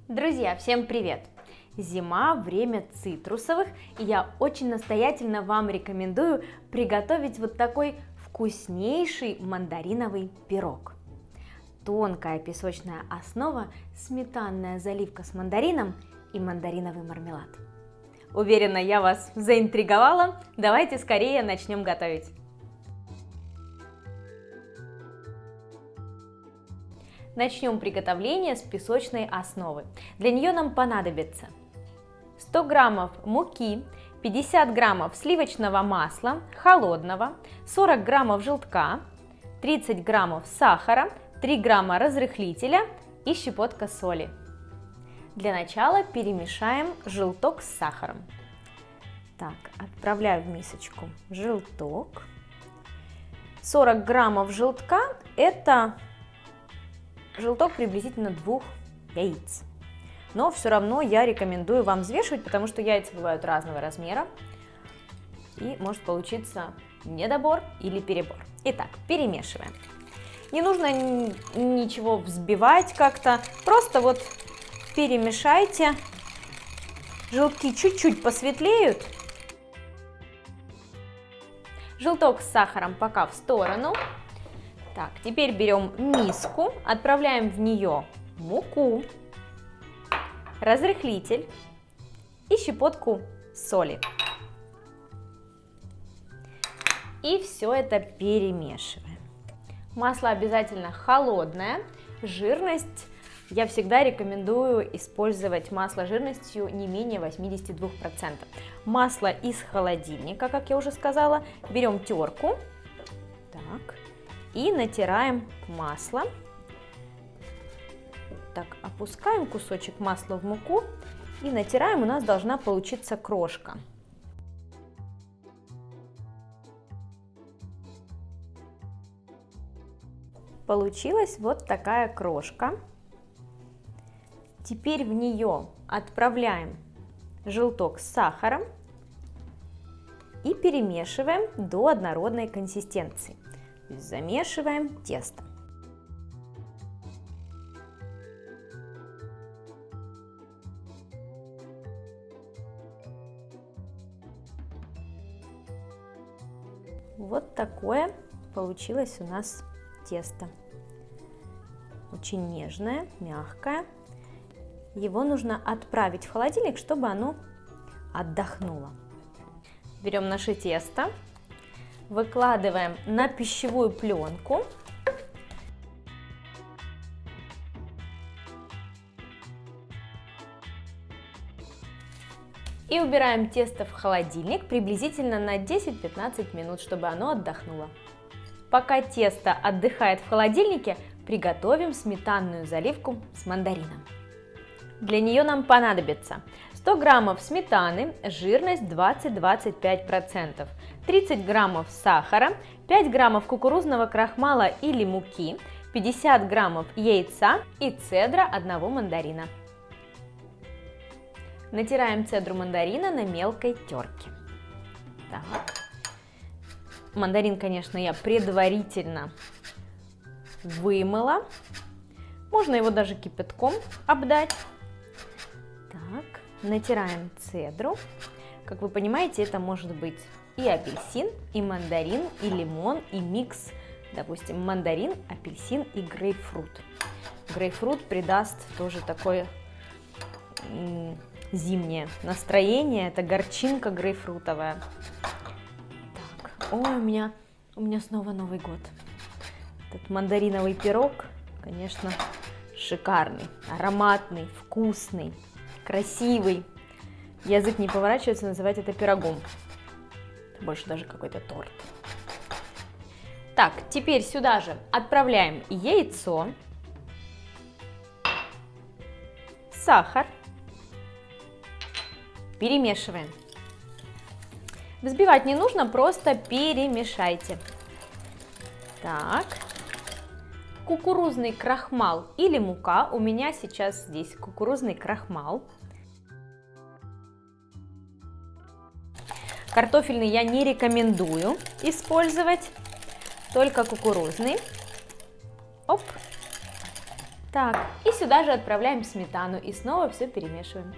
Друзья, всем привет! Зима – время цитрусовых, и я очень настоятельно вам рекомендую приготовить вот такой вкуснейший мандариновый пирог. Тонкая песочная основа, сметанная заливка с мандарином и мандариновый мармелад. Уверена, я вас заинтриговала, давайте скорее начнем готовить. Начнем приготовление с песочной основы. Для нее нам понадобится 100 граммов муки, 50 граммов сливочного масла холодного, 40 граммов желтка, 30 граммов сахара, 3 грамма разрыхлителя и щепотка соли. Для начала перемешаем желток с сахаром. Так, отправляю в мисочку желток. 40 граммов желтка – это желток приблизительно 2 яиц. Но все равно я рекомендую вам взвешивать, потому что яйца бывают разного размера. И может получиться недобор или перебор. Итак, перемешиваем. Не нужно ничего взбивать как-то, просто вот перемешайте. Желтки чуть-чуть посветлеют. Желток с сахаром пока в сторону. Так, теперь берем миску, отправляем в нее муку, разрыхлитель и щепотку соли. И все это перемешиваем. Масло обязательно холодное, жирность. Я всегда рекомендую использовать масло жирностью не менее 82%. Масло из холодильника, как я уже сказала, берем терку. Так. И натираем масло. Так, опускаем кусочек масла в муку и натираем, у нас должна получиться крошка. Получилась вот такая крошка. Теперь в нее отправляем желток с сахаром и перемешиваем до однородной консистенции. Замешиваем тесто. Вот такое получилось у нас тесто. Очень нежное, мягкое. Его нужно отправить в холодильник, чтобы оно отдохнуло. Берем наше тесто. Выкладываем на пищевую пленку. И убираем тесто в холодильник приблизительно на 10-15 минут, чтобы оно отдохнуло. Пока тесто отдыхает в холодильнике, приготовим сметанную заливку с мандарином. Для нее нам понадобится 100 граммов сметаны, жирность 20-25%, 30 граммов сахара, 5 граммов кукурузного крахмала или муки, 50 граммов яйца и цедра одного мандарина. Натираем цедру мандарина на мелкой терке. Так. Мандарин, конечно, я предварительно вымыла. Можно его даже кипятком обдать. Так, натираем цедру. Как вы понимаете, это может быть и апельсин, и мандарин, и лимон, и микс, допустим, мандарин, апельсин и грейпфрут. Грейпфрут придаст тоже такое зимнее настроение, это горчинка грейпфрутовая. Так, ой, у меня снова Новый год. Этот мандариновый пирог, конечно, шикарный, ароматный, вкусный, красивый. Язык не поворачивается называть это пирогом. Больше даже какой-то торт. Так, теперь сюда же отправляем яйцо, сахар, перемешиваем. Взбивать не нужно, просто перемешайте. Так, кукурузный крахмал или мука. У меня сейчас здесь кукурузный крахмал. Картофельный я не рекомендую использовать, только кукурузный. Оп. Так, и сюда же отправляем сметану и снова все перемешиваем.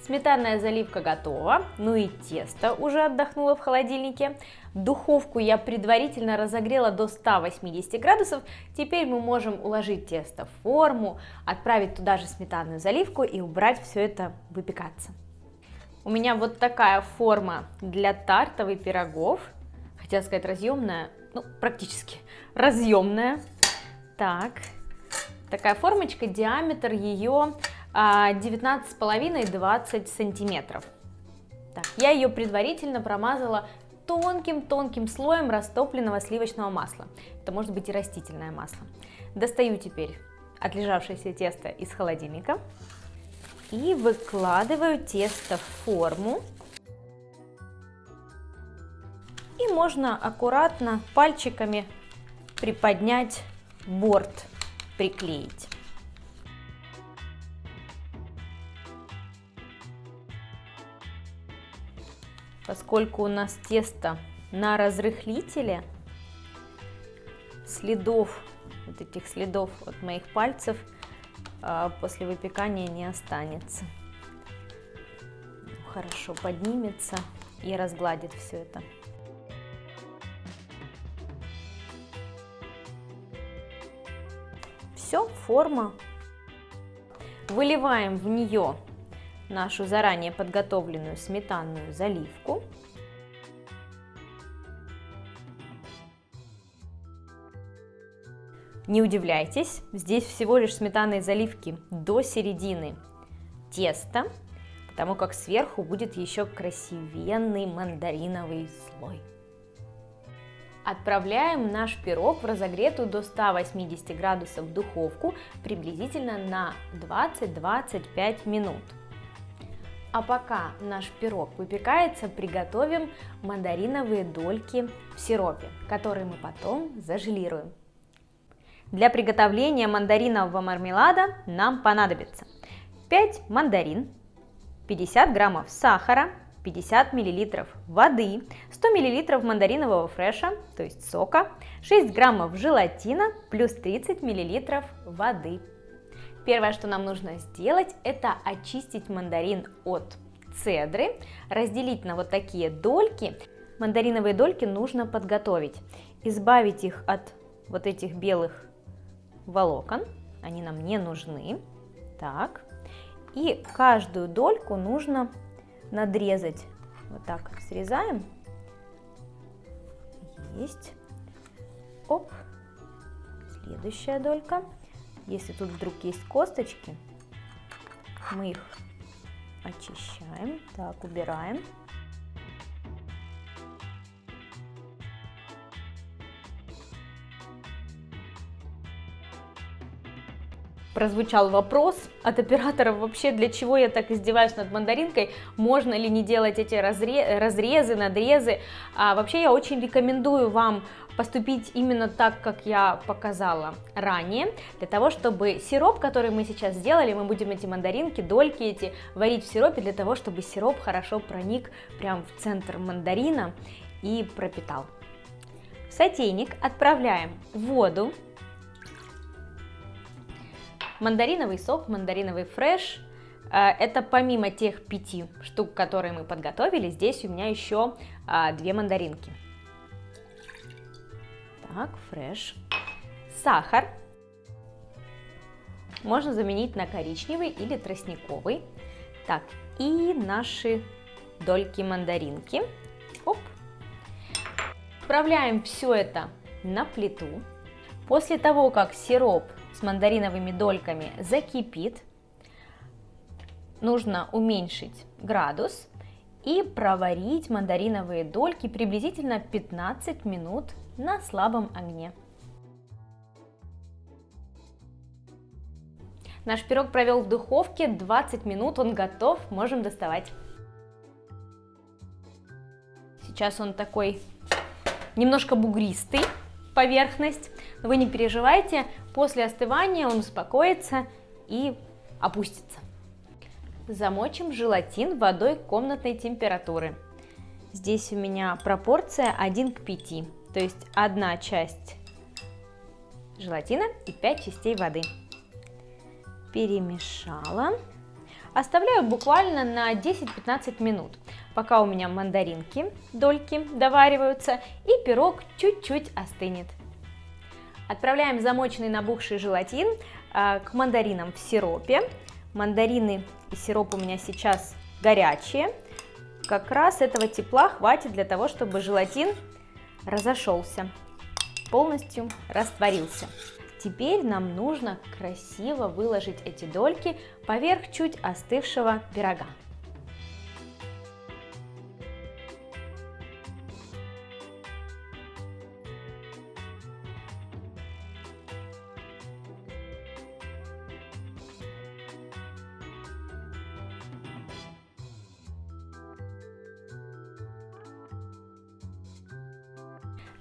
Сметанная заливка готова, ну и тесто уже отдохнуло в холодильнике. Духовку я предварительно разогрела до 180 градусов. Теперь мы можем уложить тесто в форму, отправить туда же сметанную заливку и убрать все это выпекаться. У меня вот такая форма для тартов и пирогов. Хотела сказать разъемная, ну практически разъемная. Так, такая формочка, диаметр ее 19,5-20 сантиметров. Так, я ее предварительно промазала тонким слоем растопленного сливочного масла. Это может быть и растительное масло. Достаю теперь отлежавшееся тесто из холодильника и выкладываю тесто в форму. И можно аккуратно пальчиками приподнять борт, приклеить. Поскольку у нас тесто на разрыхлителе, вот этих следов от моих пальцев после выпекания не останется. Хорошо поднимется и разгладит все это. Все, форма. Выливаем в нее нашу заранее подготовленную сметанную заливку. Не удивляйтесь, здесь всего лишь сметанной заливки до середины теста, потому как сверху будет еще красивенный мандариновый слой. Отправляем наш пирог в разогретую до 180 градусов духовку приблизительно на 20-25 минут. А пока наш пирог выпекается, приготовим мандариновые дольки в сиропе, которые мы потом зажелируем. Для приготовления мандаринового мармелада нам понадобится 5 мандарин, 50 граммов сахара, 50 мл воды, 100 мл мандаринового фреша, то есть сока, 6 граммов желатина плюс 30 мл воды. Первое, что нам нужно сделать, это очистить мандарин от цедры, разделить на вот такие дольки. Мандариновые дольки нужно подготовить, избавить их от вот этих белых волокон, они нам не нужны. Так, и каждую дольку нужно надрезать. Вот так срезаем. Есть. Оп. Следующая долька. Если тут вдруг есть косточки, мы их очищаем. Так, убираем. Прозвучал вопрос от операторов, вообще для чего я так издеваюсь над мандаринкой, можно ли не делать эти разрезы, надрезы. Вообще я очень рекомендую вам поступить именно так, как я показала ранее, для того, чтобы сироп, который мы сейчас сделали, мы будем эти мандаринки, дольки эти варить в сиропе, для того, чтобы сироп хорошо проник прямо в центр мандарина и пропитал. В сотейник отправляем воду, мандариновый сок, мандариновый фреш. Это помимо тех 5 штук, которые мы подготовили, здесь у меня еще 2 мандаринки. Так, фреш. Сахар. Можно заменить на коричневый или тростниковый. Так, и наши дольки мандаринки. Оп. Отправляем все это на плиту. После того, как сироп с мандариновыми дольками закипит, нужно уменьшить градус и проварить мандариновые дольки приблизительно 15 минут на слабом огне. Наш пирог провел в духовке 20 минут, он готов, можем доставать. Сейчас он такой немножко бугристый, поверхность, но вы не переживайте, после остывания он успокоится и опустится. Замочим желатин водой комнатной температуры. Здесь у меня пропорция 1 к 5, то есть 1 часть желатина и 5 частей воды. Перемешала. Оставляю буквально на 10-15 минут, пока у меня мандаринки, дольки довариваются и пирог чуть-чуть остынет. Отправляем замоченный набухший желатин к мандаринам в сиропе. Мандарины и сироп у меня сейчас горячие. Как раз этого тепла хватит для того, чтобы желатин разошелся, полностью растворился. Теперь нам нужно красиво выложить эти дольки поверх чуть остывшего пирога.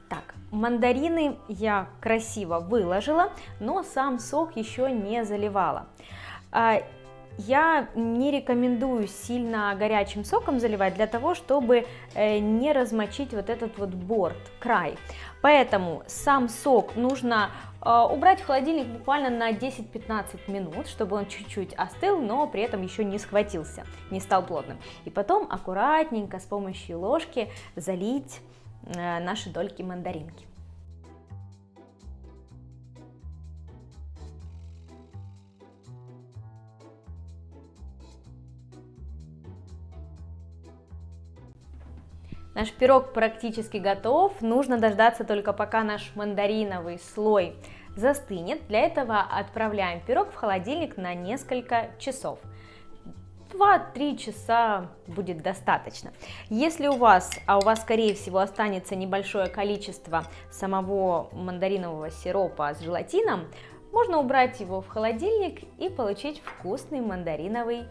Так, мандарины я красиво выложила, но сам сок еще не заливала. Я не рекомендую сильно горячим соком заливать для того, чтобы не размочить вот этот вот борт, край. Поэтому сам сок нужно убрать в холодильник буквально на 10-15 минут, чтобы он чуть-чуть остыл, но при этом еще не схватился, не стал плотным. И потом аккуратненько с помощью ложки залить наши дольки мандаринки. Наш пирог практически готов, нужно дождаться только пока наш мандариновый слой застынет. Для этого отправляем пирог в холодильник на несколько часов. 2-3 часа будет достаточно. Если у вас, а у вас скорее всего останется небольшое количество самого мандаринового сиропа с желатином, можно убрать его в холодильник и получить вкусное мандариновое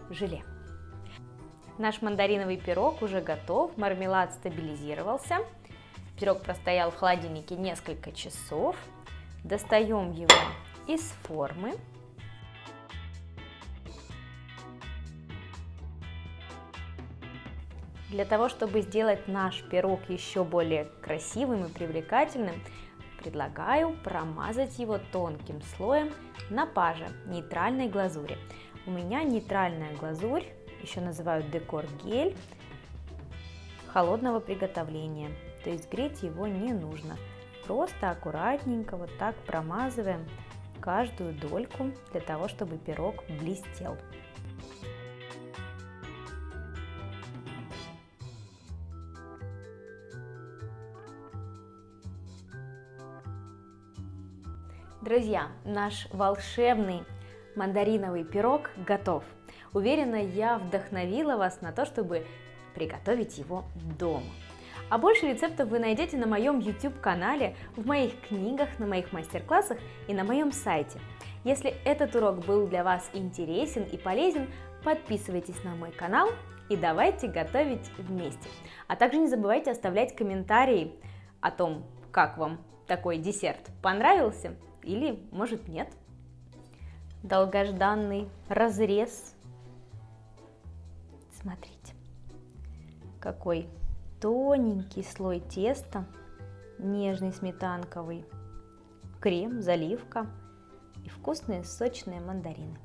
желе. Наш мандариновый пирог уже готов, мармелад стабилизировался, пирог простоял в холодильнике несколько часов. Достаем его из формы. Для того, чтобы сделать наш пирог еще более красивым и привлекательным, предлагаю промазать его тонким слоем на паже нейтральной глазури. У меня нейтральная глазурь, еще называют декор-гель, холодного приготовления, то есть греть его не нужно. Просто аккуратненько вот так промазываем каждую дольку для того, чтобы пирог блестел. Друзья, наш волшебный мандариновый пирог готов. Уверена, я вдохновила вас на то, чтобы приготовить его дома. А больше рецептов вы найдете на моем YouTube-канале, в моих книгах, на моих мастер-классах и на моем сайте. Если этот урок был для вас интересен и полезен, подписывайтесь на мой канал и давайте готовить вместе. А также не забывайте оставлять комментарии о том, как вам такой десерт понравился или, может, нет. Долгожданный разрез. Смотрите, какой тоненький слой теста, нежный сметанковый крем, заливка и вкусные сочные мандарины.